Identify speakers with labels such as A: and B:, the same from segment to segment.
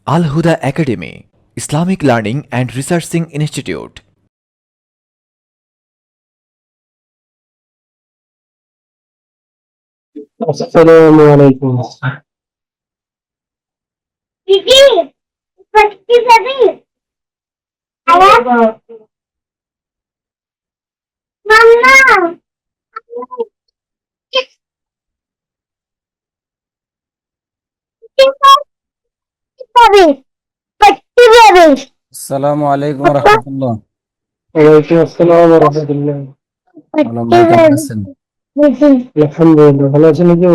A: Al Huda Academy, Islamic Learning and Researching Institute.
B: السلام عليكم.
C: আসসালামু আলাইকুম রহমতুল্লাহ।
B: ওয়ালাইকুম আসসালাম ওয়া রাহমাতুল্লাহ।
C: আলম ভাই কেমন আছেন?
B: আলহামদুলিল্লাহ, ভালো আছেন নাকি?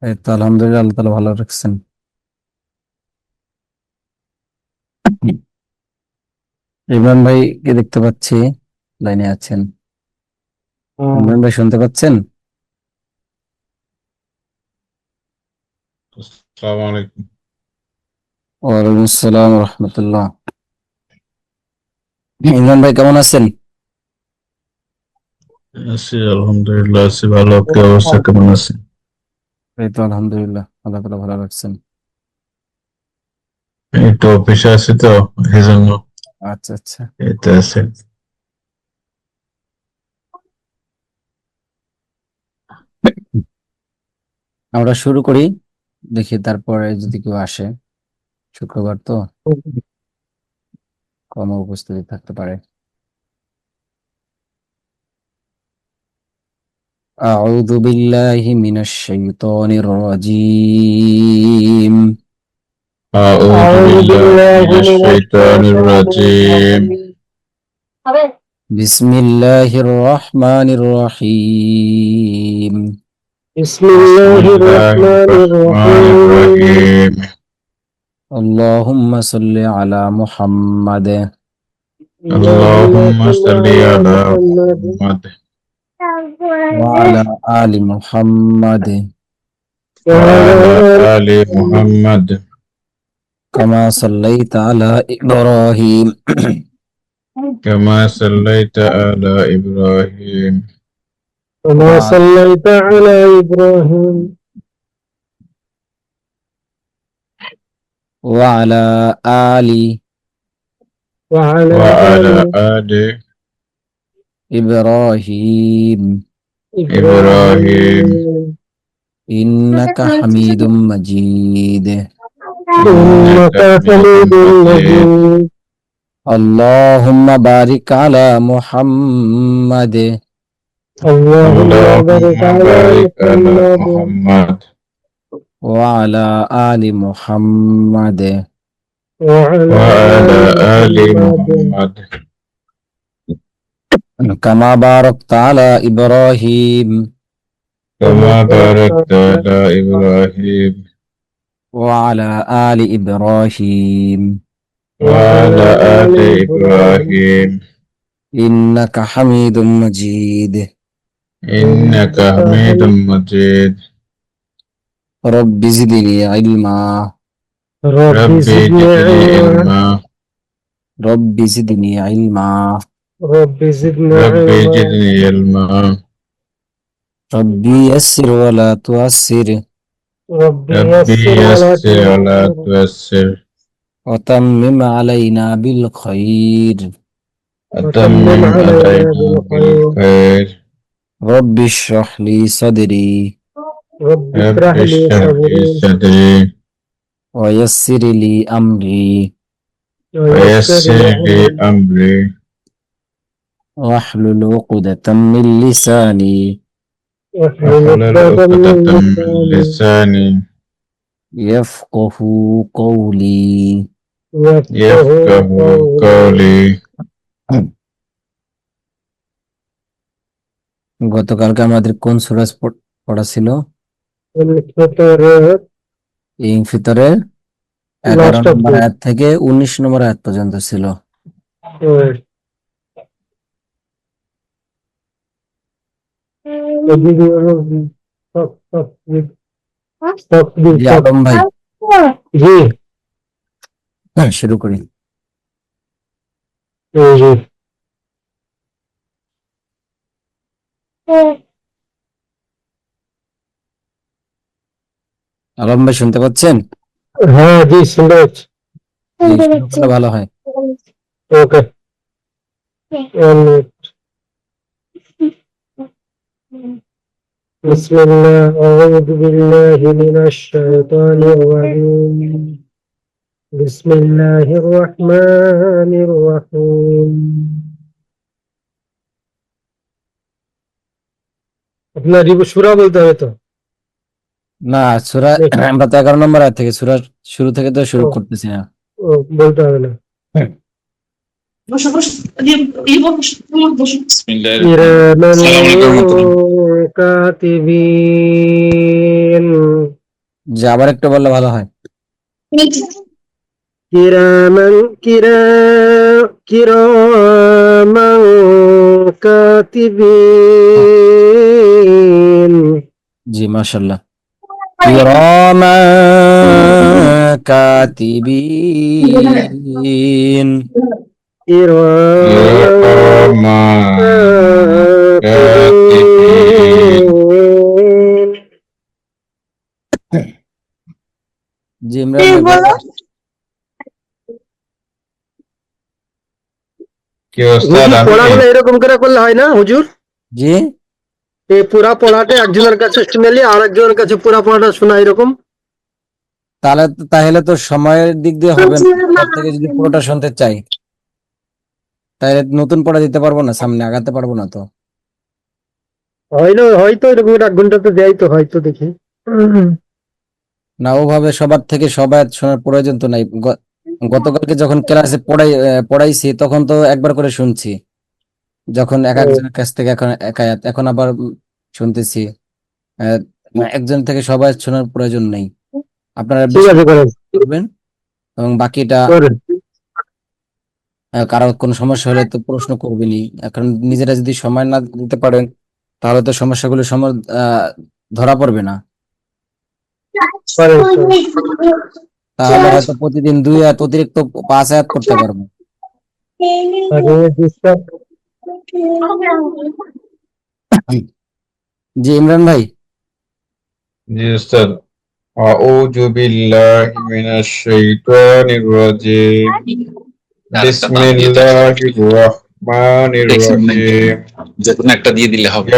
C: এই তো আলহামদুলিল্লাহ, আল্লাহ তাআলা ভালো রাখছেন। ইমরান ভাই কে দেখতে পাচ্ছি লাইনে আছেন। ইমরান ভাই শুনতে পাচ্ছেন?
D: আসসালামু আলাইকুম।
C: ওয়ালাইকুম আসসালাম রহমতুল্লাহ। ইমরান ভাই কেমন আছেন?
D: আছি আলহামদুলিল্লাহ, আছি ভালো। কি অবস্থা, কেমন আছেন?
C: এই তো আলহামদুলিল্লাহ, আল্লাহ তাআলা ভালো রাখছেন।
D: এই তো অফিসে আছি তো, এই জন্য
C: আচ্ছা আচ্ছা,
D: এতে আছে।
C: আমরা শুরু করি, দেখি তারপরে যদি কেউ আসে। শুক্রবার তো কম উপস্থিতি থাকতে পারে। আউযু বিল্লাহি মিনাশ শাইতানির রাজীম।
D: আউযু বিল্লাহি মিনাশ শাইতানির রাজীম।
C: বিসমিল্লাহির রহমানির রহিম।
B: বিসমিল্লাহির রহমানির
D: রহমানির
B: রহিম।
D: রহিম।
C: আল্লাহুম্মা সাল্লি আলা মুহাম্মাদ
D: আল্লাহুম্মা সাল্লি আলা মুহাম্মাদ
C: ওয়া আলা আলি মুহাম্মাদ
D: ওয়া আলা আলি মুহাম্মাদ
C: কামা সাল্লাইতা আলা ইব্রাহিম
D: কামা সাল্লাইতা আলা ইব্রাহিম
B: كما صليت على إبراهيم
C: ওয়া আলা আলি
B: وعلى
D: وعلى
B: آل
D: آل
C: ইব্রাহিম
D: إبراهيم
C: ইন্নাকা হামিদুম মাজিদ।
B: إنك حميد مجيد.
C: আল্লাহুম্মা বারিক আলা মুহাম্মাদ
B: اللهم بارك
D: اللهم
B: على
D: بارك على
B: محمد
D: محمد
C: ওয়া আলা আলি মুহাম্মাদ
B: وعلى
D: وعلى
B: آل
D: آل
B: محمد
D: محمد
C: কামা বারাকতা আলা ইব্রাহিম
D: كما باركت على إبراهيم
C: ওয়া আলা আলি ইব্রাহিম
D: وعلى آل إبراهيم
C: ইন্নাকা হামিদুম মাজিদ।
D: إنك حميد مجيد.
C: রব্বি জিদনি ইলমা
B: رب
D: ربي
B: زدني
D: زدني
B: علما.
D: علما
C: রব্বি জিদনি ইলমা
B: رب زدنا
D: ربي
B: علما.
D: زدني علما
C: রব্বি ইয়াসসির ওয়া লা তুআসসির
B: رب
D: ربي
B: يسر ولا
D: يسر ولا
B: تعسر.
D: تيسر
C: ওয়া তাম্মিম আলাইনা বিল খাইর।
B: وتمم
D: أتمم
B: علينا
D: علينا
B: بالخير.
D: بالخير.
C: রব্বি ইশরাহ লি সাদরি
B: رب
D: رب
B: اشرح لي
D: اشرح لي
B: صدري
D: صدري
C: ওয়া ইয়াসসির লি আমরি
B: ويسر
D: ويسر
B: لي
D: لي
B: أمري
D: أمري
C: واحلل عقدة من لساني
B: واحلل
D: واحلل
B: عقدة من
D: عقدة من
B: لساني
D: لساني
C: يفقه قولي।
B: يفقه
D: يفقه
B: قولي.
D: قولي.
C: গতকালকে আমাদের কোন সূরা পড়া ছিল?
B: الفطر
C: এই ভিতরের 11
B: last of
C: নম্বর
B: the
C: আয়াত থেকে 19 নম্বর আয়াত পর্যন্ত ছিল। জি আলম ভাই,
B: জি
C: শুরু করি।
B: জি
C: আলম ভাই শুনতে পাচ্ছেন?
B: হ্যাঁ জি শুনতে পাচ্ছি।
C: জি, শুরু করলে ভালো হয়।
B: ওকে, 1 minute. بسم الله أعوذ بالله من الشيطان الرجيم بسم الله الرحمن الرحيم আপনার সুরা বলতে হবে তো
C: না, সূরা আমরা তো 11 নম্বর আয়াত থেকে সূরা শুরু থেকে তো শুরু করতেছি না।
B: ও, বলতে হবে না
E: বসো বসো এই বসো বসো
B: কিরামান
D: আসসালামু
B: কাতিবিন
C: যে আবার একটু বললে ভালো হয়।
B: কিরামান কিরামান কাতিবিন
C: জি, মাশাআল্লাহ। কিরামা কাতিবিন।
D: কিরামা কাতিবিন।
C: জি, ইমরান ভাই বলেন।
D: কি ওস্তাদ আমি
B: পড়াগুলো এরকম করে করলে হয় না হুজুর?
C: জি,
B: এই পুরা পড়াটা একজনের কাছে শুনালি আর একজনের কাছে পুরা পড়াটা শোনা এরকম?
C: তাহলে তো সময়ের দিক দিয়ে হবে না। সবার থেকে যদি পুরোটা শুনতে চাই তাহলে নতুন পড়া দিতে পারবো না, সামনে আগাতে পারবো না তো।
B: হয়তো এরকম 1 ঘন্টা তো দেয় তো হয়তো দেখি
C: না, ওভাবে সবার থেকে সবার শোনার প্রয়োজন তো নাই। গতকালকে যখন ক্লাসে পড়াইছি তখন তো একবার করে শুনছি, যখন এক একজনের কাছ থেকে এখন এক আয়াত, এখন আবার শুনতেছি। একজন থেকে সবাই শোনার প্রয়োজন নেই। আপনারা
B: ঠিক
C: বেশি
B: আছে করেন
C: করবেন এবং বাকিটা
B: করেন
C: কারো কোনো সমস্যা হলে তো প্রশ্ন করবেনই। এখন নিজেরা যদি সময় না দিতে পারেন তাহলে তো সমস্যাগুলো ধরা পড়বে না।
B: করেন
C: তাহলে হয়তো প্রতিদিন 2 আয়াত অতিরিক্ত 5 আয়াত করতে পারবো। জি, ইমরান ভাই।
D: জি ওস্তাদ আউযু বিল্লাহি মিনাশ শাইতানির রাজিম বিসমিল্লাহির রহমানির রহিম
F: যেকোনো একটা দিয়ে দিলে হবে।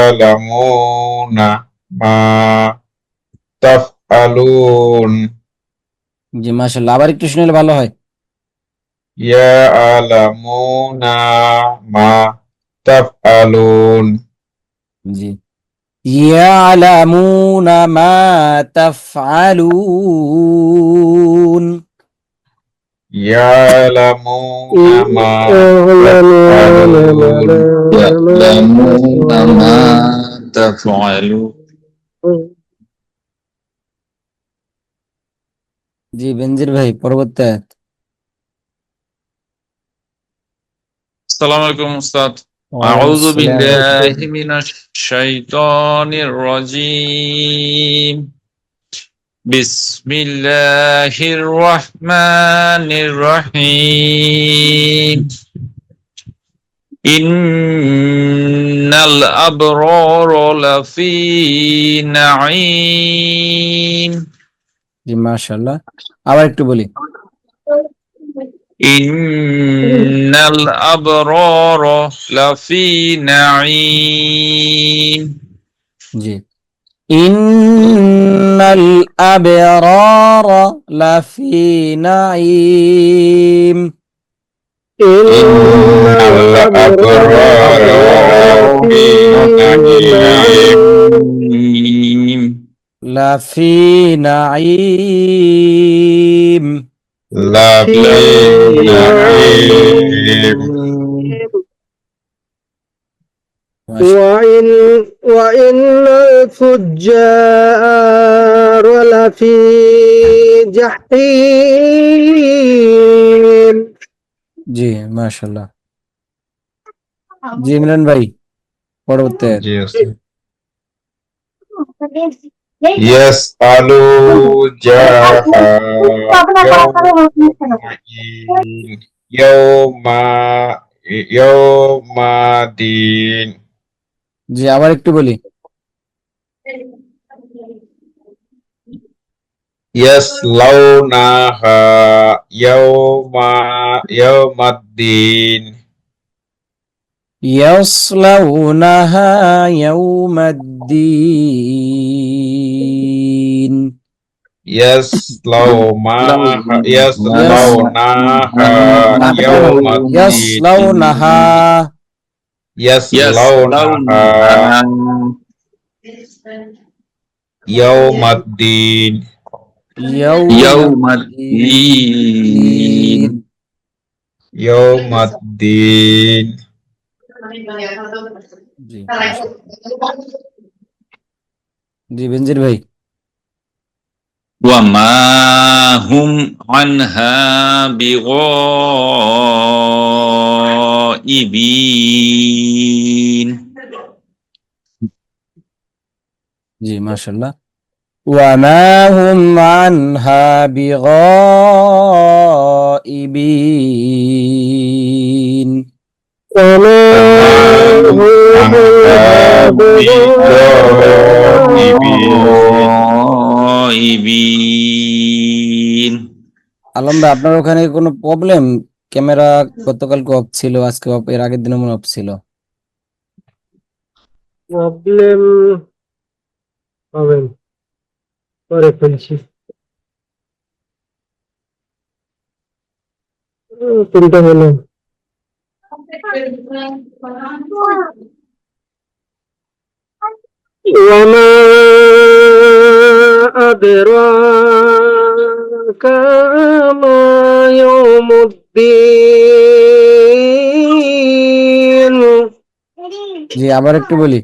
D: ইয়ালামুনা মা তাফআলুন
C: জি, মাশাআল্লাহ। আবার একটু শুনলে ভালো হয়।
D: ইয়ালামুনা মা তাফআলুন
C: জি, ইয়ালামুনা মা তাফআলুন।
D: ইয়ালামুনা মা
F: ইয়ালামুনা মা তাফআলুন।
C: জি, বেনজির ভাই পরবর্তী আয়াত।
F: আসসালামু আলাইকুম উস্তাদ।
C: ওয়ালাইকুম
F: আউযু
C: আসসালাম।
F: বিল্লাহি মিনাশ শাইতানির রাজিম বিসমিল্লাহির রহমানির রহিম ইন্নাল আবরারা লাফি নাঈম।
C: জি, মাশাআল্লাহ। আবার একটু বলি।
F: ইন্নাল আবরারা লাফি নাঈম।
C: জি, ইন্নাল আবরারা লাফি নাঈম।
D: ইন্নাল আবরারা লাফি নাঈম
C: লাফি নাঈম।
D: লাফি নাঈম
B: وإن الفجار لفي جحيم
C: জি, মাশাআল্লাহ। জি, ইমরান ভাই পরবর্তী আয়াত।
D: জি ওস্তাদ ইয়াসআলু ইয়াউমা ইয়াউমাদিন
C: জি, আবার একটু বলি।
G: يصلونها يوم الدين
C: يصلونها يوم الدين
G: يصلونها
C: يص
G: يوم الدين
C: يصلونها
G: يصلونها يوم الدين
C: يوم
F: يوم
C: الدين
F: الدين
G: يوم الدين
C: জি জি বেনজির ভাই
F: وما هم عنها بغائبين
C: জি মাশাআল্লাহ وما هم عنها بغائبين
B: وما هم
F: غائبين
C: আলম ভাই আপনার ওখানে কোনো প্রবলেম ক্যামেরা গতকালকে অফ ছিল আজকে অফ এর আগের দিনও মনে অফ ছিল
B: প্রবলেম হবেন করে ফেলছি কোনটা হলো وما أدراك ما يوم الدين
C: জি আবার একটু বলি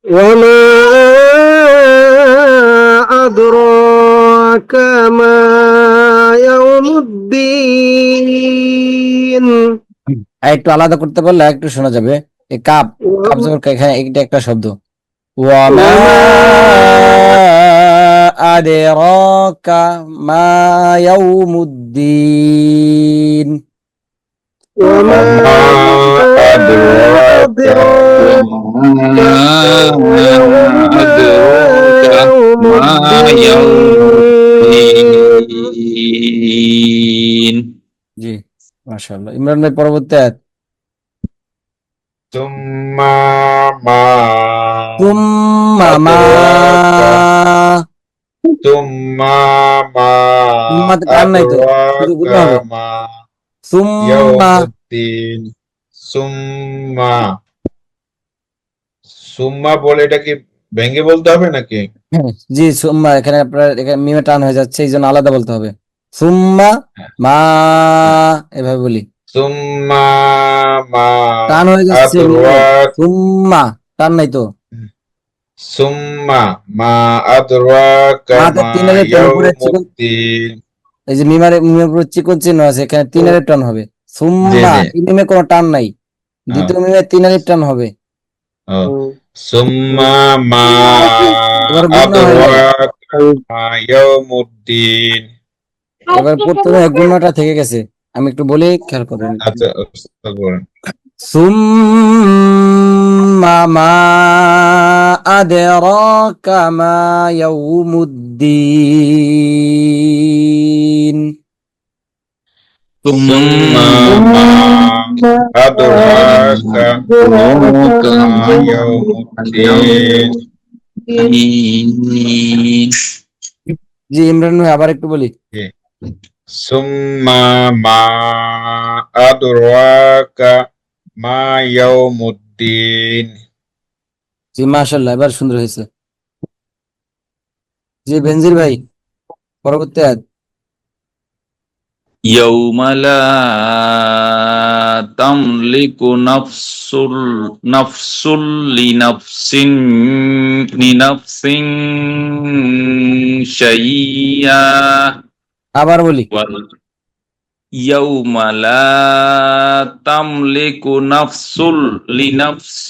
B: وما أدراك ما يوم الدين
C: আর একটু আলাদা করতে পারলে একটু শোনা যাবে এই কাপ কাপ জবর কা, এখানে এটা একটা শব্দ ওয়ামা আদরাকা মা ইয়াউমুদ্দিন
B: وما أدراك
F: ما يوم الدين
C: জি মাশাআল্লাহ ইমরান ভাই পরবর্তী আয়াত
G: ثم ما
C: তুম্মা মা
G: ثم ما
C: তুম্মাতে টান নাই তো শুধু গুণ হবে
G: أدراك ما
C: তুম্মা
G: يوم الدين সুম্মা সুম্মা বলে এটা কি ভেঙে বলতে হবে নাকি?
C: জি সুম্মা এখানে আপনার এখানে মিমে টান হয়ে যাচ্ছে এই জন্য আলাদা বলতে হবে সুম্মা মা এভাবে বলি
G: সুম্মা মা
C: টান হয়ে যাচ্ছে
G: আদরাক
C: সুম্মা টান নাই তো
G: সুম্মা মা আদরাকা
C: মাতে
G: মা
C: তিন আলিফ টান উপরে চিকন
G: ইয়াউমুদ্দিন।
C: এই যে মিমের উপরে চিকন চিহ্ন আছে এখানে তিন আলিফ টান হবে সুম্মা
G: জি।
C: এই মিমে কোনো টান নাই দ্বিতীয় মিমে তিন আলিফ টান হবে
G: ও, সুম্মা মা
C: এবার গুণা হয়ে যাবে।
G: আদরাকা মা ইয়াউমুদ্দিন।
C: এবার প্রথমে গুণাটা থেকে গেছে আমি একটু বলি খেয়াল করেন
G: আচ্ছা উস্তাদ বলেন।
C: সুম্মা মা আদরাকা মা ইয়াউমুদ্দিন
G: সুম্মা মা আদরাকা মা ইয়াউমুদ্দিন।
C: জি ইমরান ভাই আবার একটু বলি
G: সুম্মা মা আদরাকা মা ইয়াউমুদ্দিন।
C: জি মাশাআল্লাহ এবার সুন্দর হয়েছে জি বেনজির ভাই পরবর্তী আয়াত
F: يوم لا تملك نفس لنفس شيئا
C: আবার বলি
F: يوم لا تملك نفس لنفس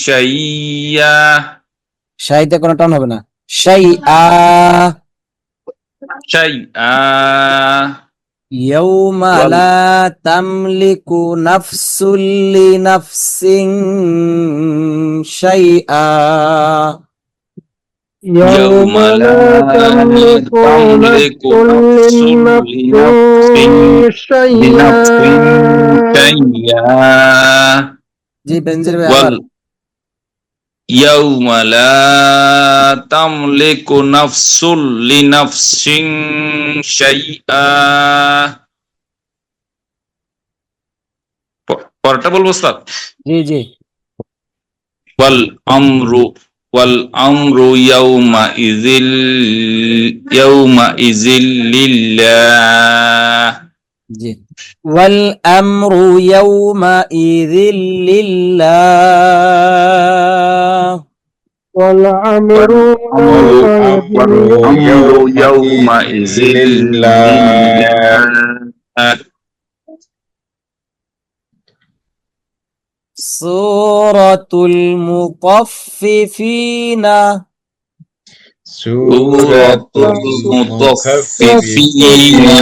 F: شيئا
C: শাইতে কোনো টান হবে না শাই আ
F: شيئا
C: ইয়াউমা
F: ওয়াল
C: লা তামলিকু নাফসুল লিনাফসিন শাইআ
B: يوم
F: ইয়াউমা লা
B: لا تملك
F: তামলিকু
B: نفس
F: নাফসুন
B: لنفس
F: লিনাফসিন লিনাফসিন
B: شيئا
F: শাইয়া
C: জি বেনজির ভাই
F: ওয়াল
C: আবার
F: ইয়াউমা লা তামলিকু নাফসুন লিনাফসিন শাইআ। পরটা বলবো স্যার।
C: জি জি
F: ওয়াল আমরু ওয়াল আমরু ইয়াউমা ইযিল লিল্লাহ।
C: জি ওয়াল আমরু ইয়াউমা ইযিল লিল্লাহ
B: والأمر
F: ওয়াল আমরু ইয়াউমা ইযিল
G: لله
F: লিল্লাহ।
C: সূরাতুল মুতাফফিফিনা
G: سورة
F: মুতাফফিফিনা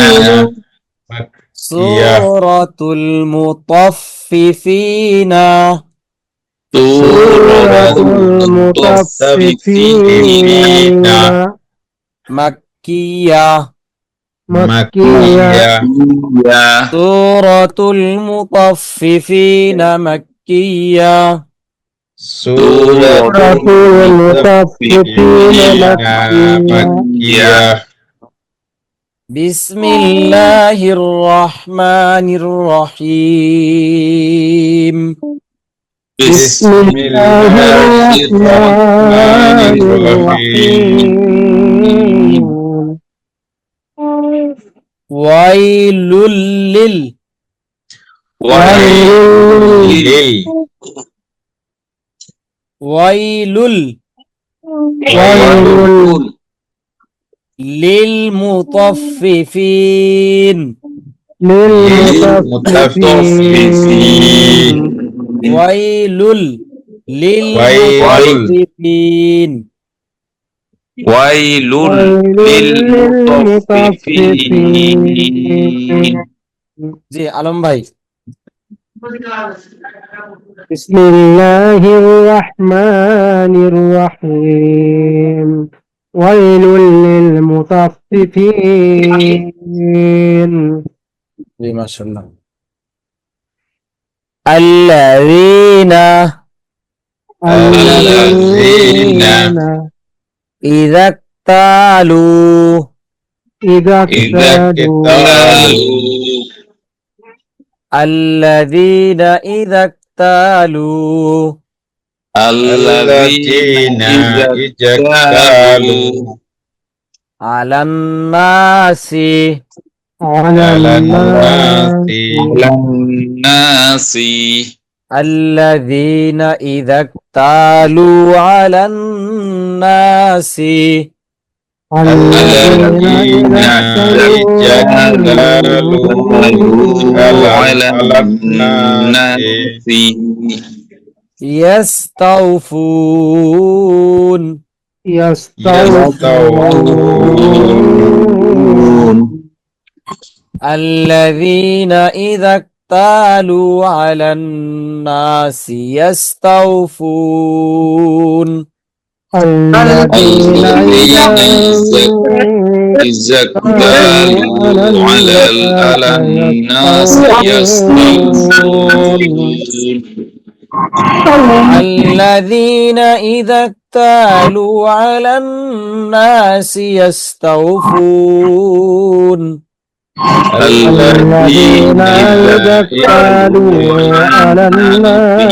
G: مكية
C: সূরাতুল মুতাফফিফিনা
B: سورة
F: সূরাতুল
B: المطففين
C: মাক্কিয়া
B: مكية
F: মাক্কিয়া।
C: সূরাতুল মুতাফফিফিনা মাক্কিয়া
G: سورة
B: سورة المطففين مكية
G: مكية
C: বিসমিল্লাহির রহমানির রহিম
B: بسم الله الرحمن الرحيم
C: ওয়াইলুল লিল
G: ويل
C: ওয়াইলুল
B: ويل
C: লিল মুতাফফিফিন
B: للمطففين
C: ওয়াইলুল লিল
G: ওয়াইলুল।
C: মুতাফফিফিন
F: ওয়াইলুল লিল মুতাফফিফিন।
C: জি আলম ভাই
B: بسم الله الرحمن الرحيم ويل للمطففين
C: জি মাশাআল্লাহ আল্লাযীনা
G: الذين
C: إذا اكتالوا
B: إذا
G: إذا
B: اكتالوا
G: اكتالوا
C: الذين إذا اكتالوا
G: الذين إذا اكتالوا
C: على الناس
B: على
G: على
B: الناس
G: الناس
F: الناس
C: الذين إذا اكتالوا على الناس
B: الذين
G: الذين
B: إذا
G: اجتالوا
F: على
G: على الناس
F: الناس
C: يستوفون
B: يستوفون
C: الذين إذا اكتالوا على الناس يستوفون
B: الذين
F: إذا
B: إذا
F: اكتالوا على الناس يستوفون
C: الذين إذا اكتالوا على الناس يستوفون
B: الذين إذا اكتالوا على الناس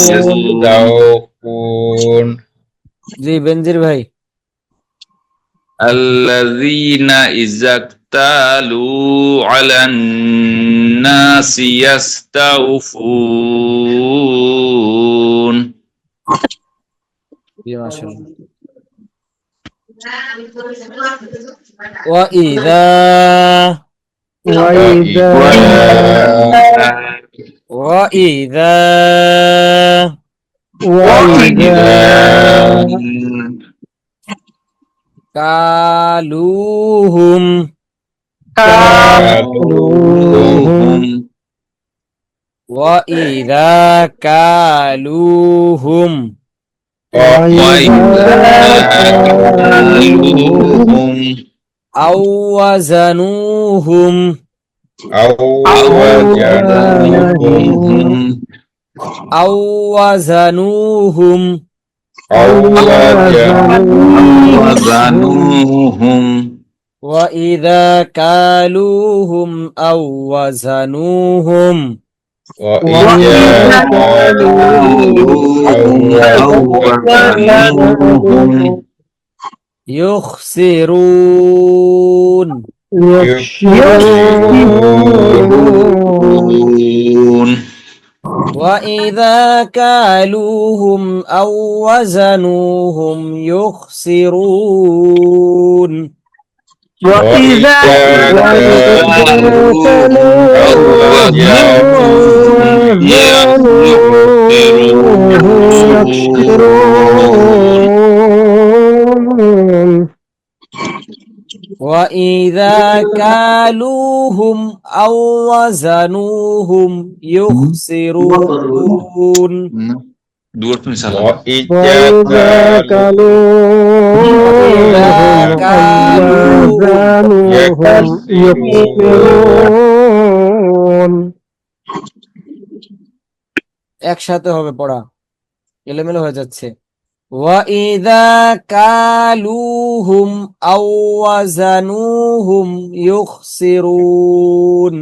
G: يستوفون
C: জি বেনজির ভাই
F: الذين إذا اكتالوا على الناس يستوفون
C: জি মাশাআল্লাহ وإذا
B: وإذا
C: وإذا
B: وإذا
C: কালুহুম
F: كالوهم
C: ওয়া ইযা কালুহুম
F: وإذا كالوهم
C: আও ওয়াজানুহুম
G: أو وزنوهم
C: আও ওয়াজানুহুম
G: أو
F: وزنوهم
C: ওয়া ইযা কালুহুম আও ওয়াজানুহুম
G: وإذا
F: وزنوهم
C: يخسرون
F: يخسرون
C: وإذا كالوهم أو وزنوهم يخسرون
G: وإذا
C: وإذا كالوهم أو وزنوهم يخسرون
F: Dua tuh salah.
G: وإذا
C: একসাথে হবে পড়া, এলোমেলো হয়ে যাচ্ছে। وإذا كالوهم أو وزنوهم يخسرون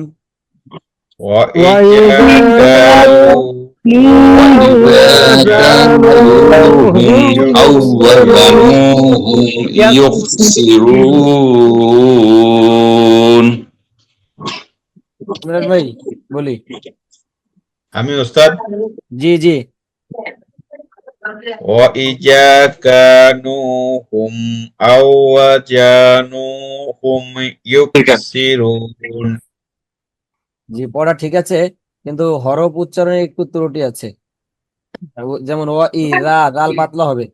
F: أو وزنوهم يخسرون
C: মিরাজ ভাই বলি।
G: আমি উস্তাদ
C: জি জি
G: وإذا كانوهم أو وزنوهم يكسرون
C: জি পড়া ঠিক আছে, কিন্তু হরফ উচ্চারণে একটু ত্রুটি আছে। যেমন ওয়া ইযা দাল পাতলা হবে,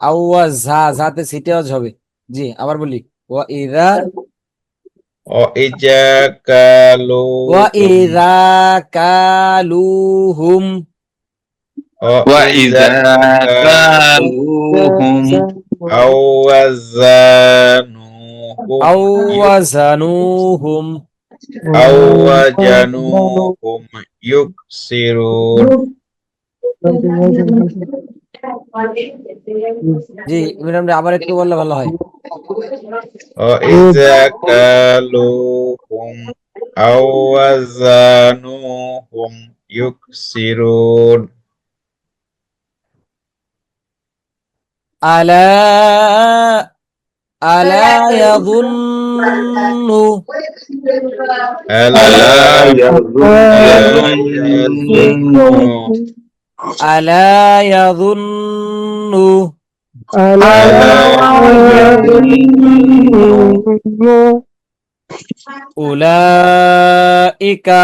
C: আও ওয়া যা যাতে সিটে আওয়াজ হবে। জি আবার বলি, ওয়া ইযা
G: وإذا
C: ওয়া
G: كالوهم
C: ইযা কালুহুম
F: وإذا كالوهم
G: أو وزنوهم
C: আও ওয়াজানুহুম
G: أو وزنوهم يكسرون
C: জি ম্যাডাম আবার একটু বললে ভালো হয়।
G: وإذا كالوهم أو وزنوهم يكسرون
C: আলা আলা ইয়াযুন্নু
G: ألا يظن
C: আলা ইয়াযুন্নু উলাইকা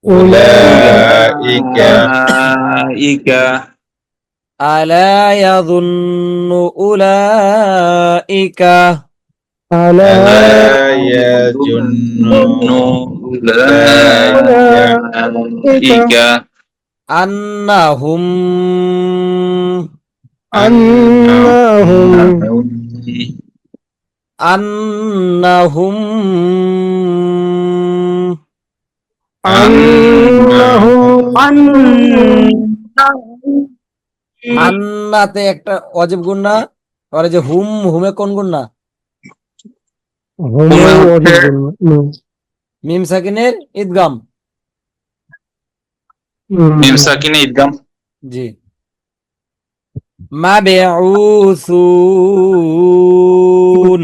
G: أولئك
F: أولئك
C: আলা ইয়াযুন্নু উলাইকা
G: ألا يظن
F: أولئك
C: আন্নাহুম আন্নাহুম আন্নাতে একটা অজীব গুণ না, আর এই যে হুম হুমে কোন গুণ না? মিম সাকিনের ইদগাম।
F: ميم ساكنة إدغام
C: জি মাবউসুন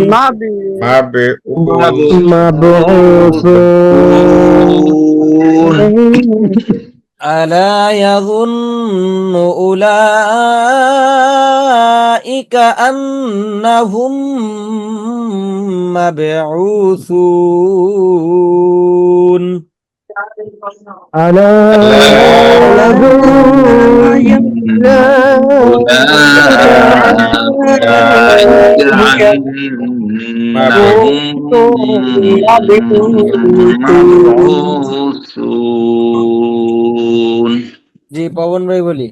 C: আলা ইয়াযুন্নু উলাইকা আন্নাহুম মাবউসুন
F: أولئك مبعوثون
C: জি পবন ভাই বলি।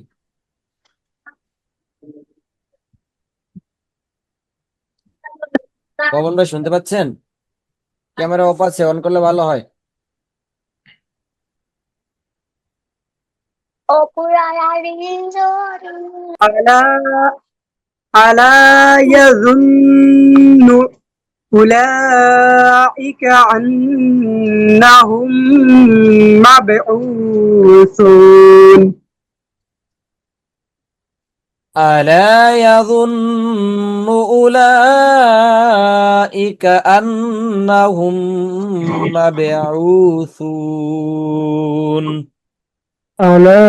C: পবন ভাই শুনতে পাচ্ছেন? ক্যামেরা অফ আছে, অন করলে ভালো হয়।
B: ألا ألا يظن أولئك أنهم مبعوثون
C: ألا يظن أولئك أنهم مبعوثون
B: ألا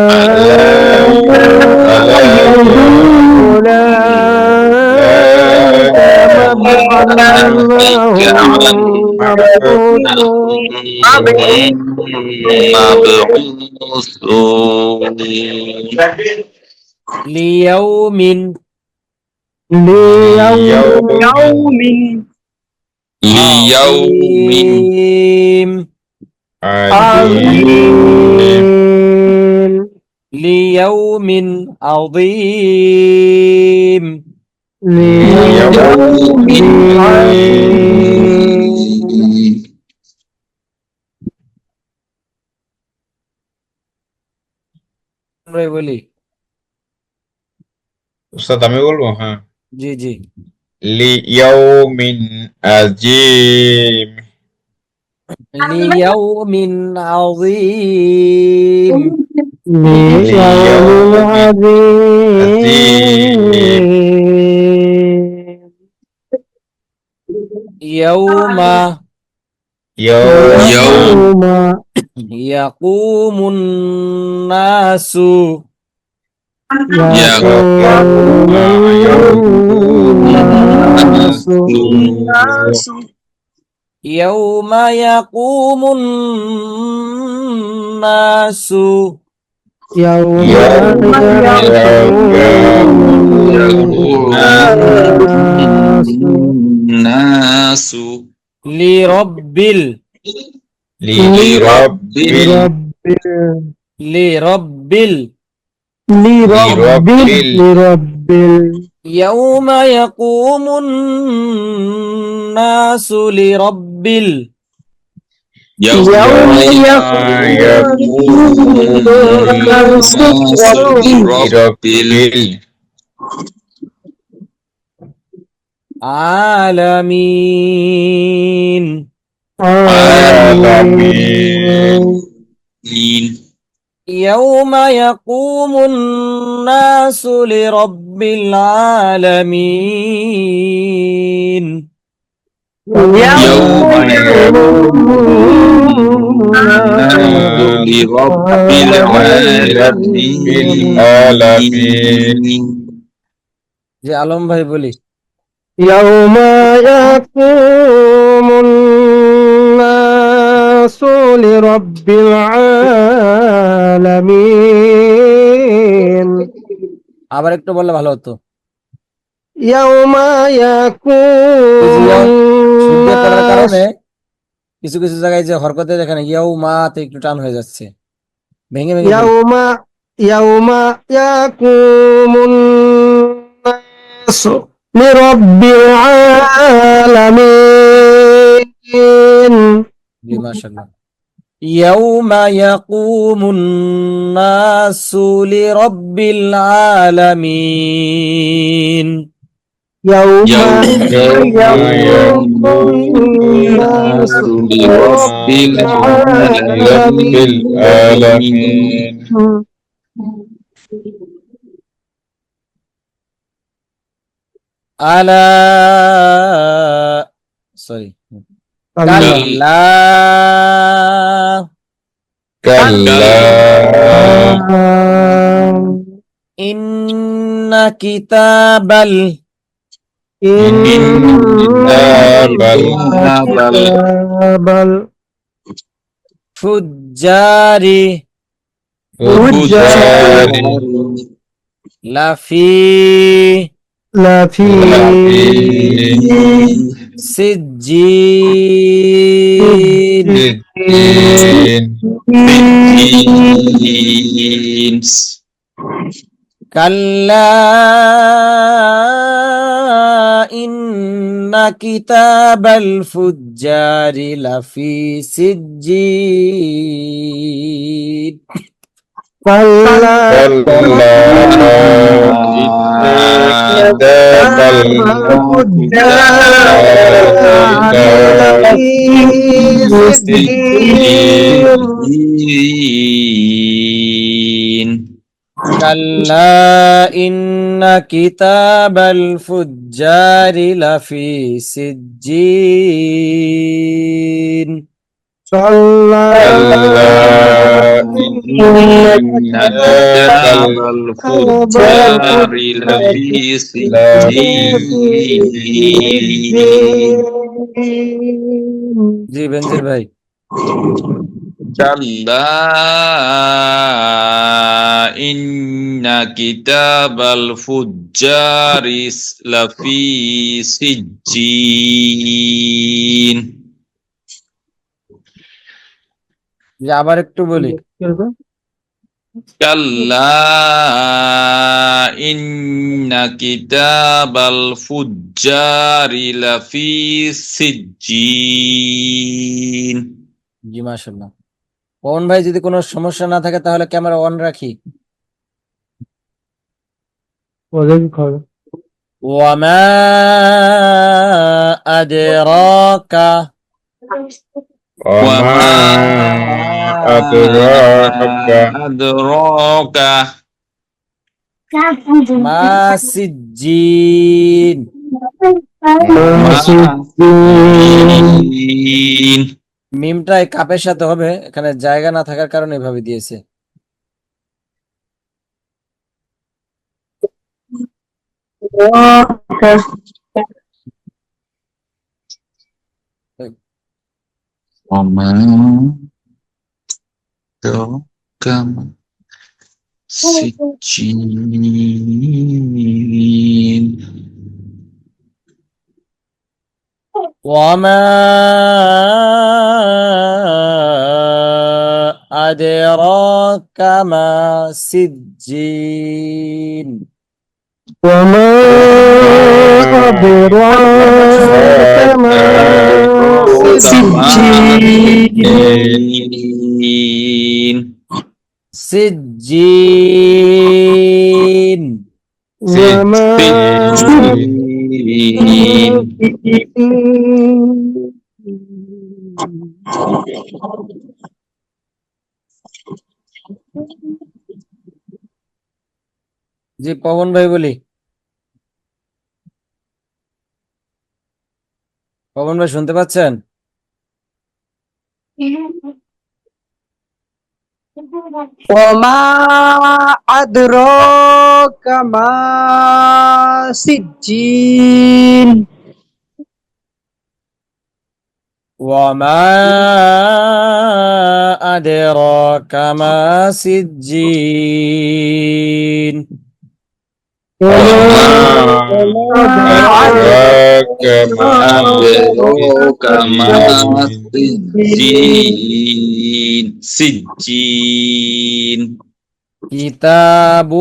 C: ليوم
B: ليوم
C: عظيم
B: عظيم
C: ليوم عظيم
B: ليوم عظيم
C: ভাই বলি।
G: উস্তাদ আমি বলবো? হ্যাঁ।
C: জি জি
G: লিয়াউমিন আজিম।
C: ليوم عظيم
B: ليوم عظيم
C: يوم
B: يوم
C: يقوم الناس يوم يقوم الناس
F: الناس
C: لرب يوم يقوم الناس لرب
F: يوم
C: العالمين يوم يقوم الناس لرب العالمين
F: لرب العالمين
C: জি আলম ভাই বলি।
B: يوم يقوم الناس لرب العالمين
C: আবার একটু বললে ভালো হতো।
B: يوم يقوم
C: শুনতে পড়ার
B: الناس
C: কারণে কিছু কিছু জায়গায় যে হরকতে যেখানে ইয়াও মাতে একটু টান হয়ে যাচ্ছে, ভেঙে ভেঙে বলি।
B: يوم يقوم الناس لرب العالمين
C: জি মাশাআল্লাহ। يوم يقوم الناس لرب العالمين
B: يوم
F: يوم
B: يقوم الناس
F: لرب العالمين
C: ألا سوري كلا إن كتاب الفجار لفي
B: লাফি
C: সিজ্জিন
F: سجين
C: কাল্লা ইন্না কিতাবাল ফুজ্জারি লাফি সিজ্জিন
B: কাল্লা
G: كلا إن كتاب
F: سجين
C: কাল্লা ইন্না কিতাবাল ফুজ্জারি লাফি সিজ্জিন
B: كلا
G: كلا
F: إن كتاب الفجار لفي سجين
C: জি বেনজির ভাই
F: كلا إن كتاب الفجار لفي سجين
C: জি আবার একটু বলি
F: كلا إن كتاب الفجار لفي سجين
C: জি মাশাআল্লাহ পবন ভাই যদি কোনো সমস্যা না থাকে তাহলে ক্যামেরা অন রাখি
B: ওদের খবর
C: ওয়ামা আদরাকা
G: وما أدراك
F: أدراك
C: মা সিজ্জিন
F: ما سجين
C: মিমটা এই কাপের সাথে হবে এখানে জায়গা না থাকার কারণে এভাবে দিয়েছে
F: وما أدراك ما سجين
C: ওয়ামা আদরাকা মা সিজ্জিন
B: وما أدراك ما
F: سجين
C: সিজ্জিন
B: وما
F: سجين
C: জি পবন ভাই বলি পবন ভাই শুনতে পাচ্ছেন
H: وما أدراك ما سجين
C: وما أدراك ما سجين
G: أدراك ما
F: أدراك ما سجين سجين
C: كتاب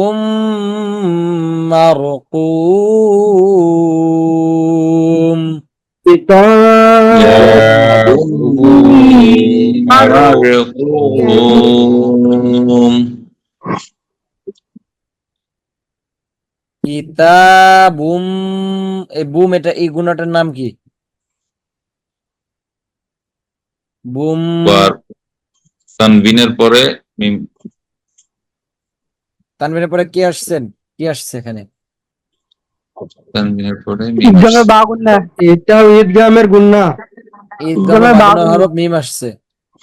C: مرقوم
F: مرقوم
C: কিতাবুম এই বুম এটা এই গুণাটার নাম কি বুম
F: তানবিনের পরে মিম
C: তানবিনের পরে কি আসছেন কি আসছে এখানে
F: তানবিনের পরে মিম
B: ঈদগামের বাগুন্না এটাও ঈদগামের গুন্না
C: ঈদগামে বাগুন হরফ মিম আসছে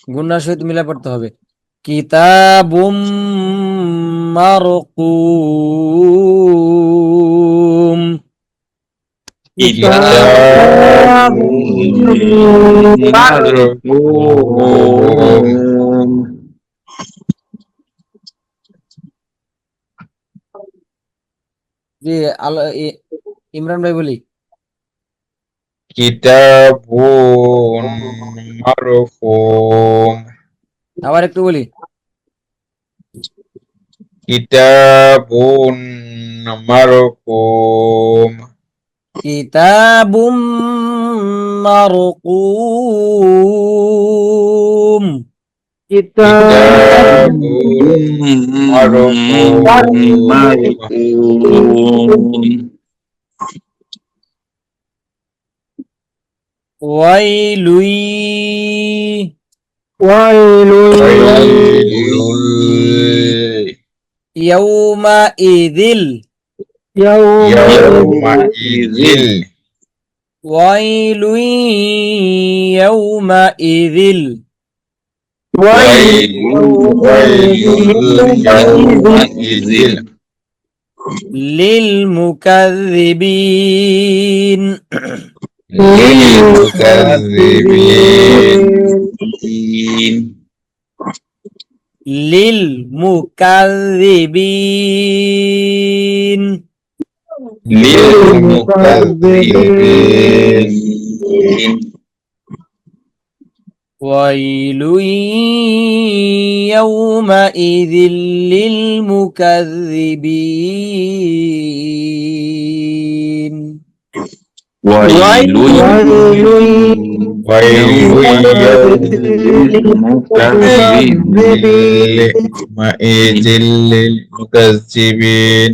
C: গুণার সহিত মিলা পড়তে হবে কিতাবুম মারকুম
F: مرقوم
C: যে ইমরান ভাই বলি।
G: কিতাবুন মারকুম।
C: আবার একটু বলি।
G: কিতাবুন মারকুম।
C: কিতাবুম মারকুম।
B: কিতাব
G: কিতাবুন মারকুম।
C: ওয়াইলুই
B: ওয়াইলুন
G: ওয়াইলুল
C: ইয়াউমাইযিল।
G: ইয়াউমাইযিল।
C: ওয়াইলুই ইয়াউমাইযিল
G: ওয়াইলুল ইয়াউমাইযিল
C: লিল মুকাযযিবিন।
G: লিলমুকাযযিবিন।
C: লিল মুকাযযিবিন।
G: লিলমুকাযযিবিন।
C: ওয়াইলুই ইয়াউমাইযিল লিল মুকাযযিবিন।
G: ওয়াইলুল ইয়াউমাইযিল লিলমুকাযযিবিন।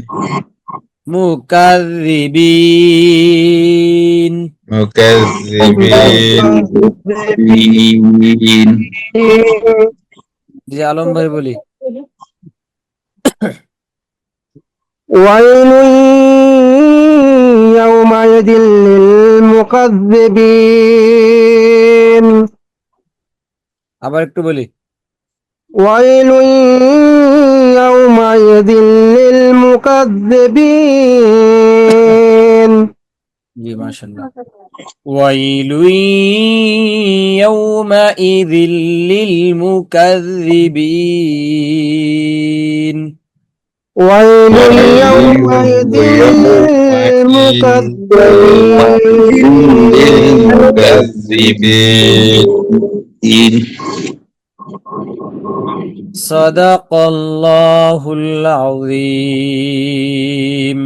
C: মুকাযযিবিন।
G: মুকাযযিবিন।
C: জি আলম ভাই বলি।
B: ওয়াইলুন ইয়াউমাইযিল লিল মুকাযযিবিন।
C: আবার একটু বলি।
B: ওয়াইলুন ইয়াউমাইযিল লিল মুকাযযিবিন।
C: জি মাশাআল্লাহ। ওয়াইলুই ইয়াউমাইযিল লিল মুকাযযিবিন।
B: ওয়াইলুন ইয়াউমাইযিল লিল মুকাযযিবিন।
C: সাদাকাল্লাহুল আযীম।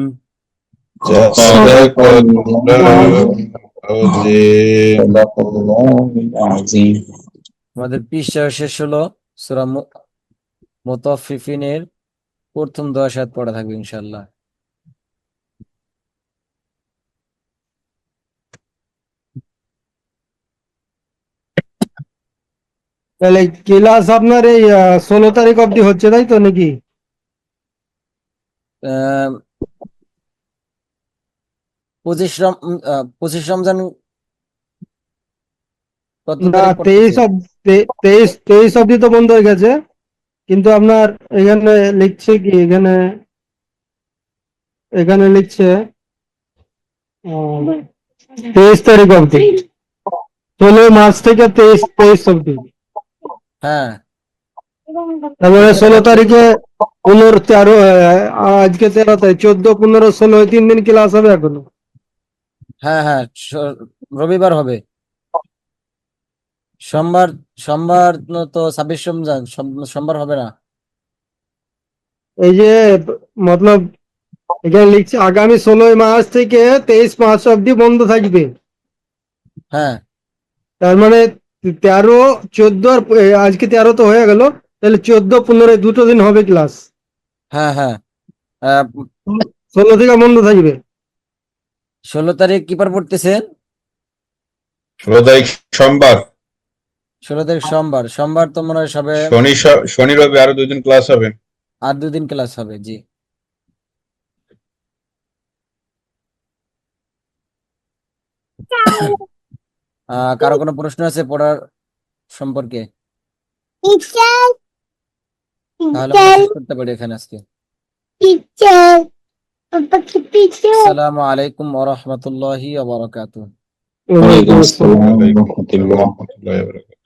C: আমাদের পৃষ্ঠা শেষ হলো। সূরা মুতাফফিফিনের প্রথম 10 আয়াত পড়া থাকবে ইনশাআল্লাহ।
B: তাহলে ক্লাস আপনার এই 16 তারিখ অবধি হচ্ছে, তাই তো নাকি?
C: 25 রমজান কত
B: না,
C: তারিখ পড়তেছে?
B: 23 অবধি তো বন্ধ হয়ে গেছে, কিন্তু আপনার এখানে লিখছে কি, এখানে লিখছে 23 তারিখ অবধি, 16 মার্চ থেকে 23 অবধি।
C: হ্যাঁ
B: তারপরে 16 তারিখে 15, 13, আজকে 13 তারিখ, 14, 15, 16 3 দিন ক্লাস হবে এখনো।
C: হ্যাঁ হ্যাঁ রবিবার হবে। সোমবার তো 26 রমজান, সোমবার হবে না।
B: এই যে মতলব এখানে লিখছে আগামী 16 মার্চ থেকে 23 মার্চ অবধি বন্ধ থাকবে।
C: হ্যাঁ
B: তার মানে 13, 14 আর আজকে 13 তো হয়ে গেল, তাহলে 14, 15 দুটো দিন হবে ক্লাস।
C: হ্যাঁ হ্যাঁ
B: 16 থেকে বন্ধ থাকবে।
C: 16 তারিখ কি বার পড়তেছেন?
G: 16 তারিখ সোমবার।
C: 16 তারিখ সোমবার তো মনে হয় সবে
G: শনি রবি আরো 2 দিন ক্লাস হবে।
C: আর 2 দিন ক্লাস হবে। জি কারো কোনো প্রশ্ন আছে পড়ার সম্পর্কে? তাহলে আমরা শেষ করতে পারি এখানে আজকে। আসসালামু আলাইকুম ওয়া রাহমাতুল্লাহি ওয়া বারাকাতুহু।
B: ওয়ালাইকুম আসসালাম।
G: ওয়া রাহমাতুল্লাহি ওয়া বারাকাতুহু।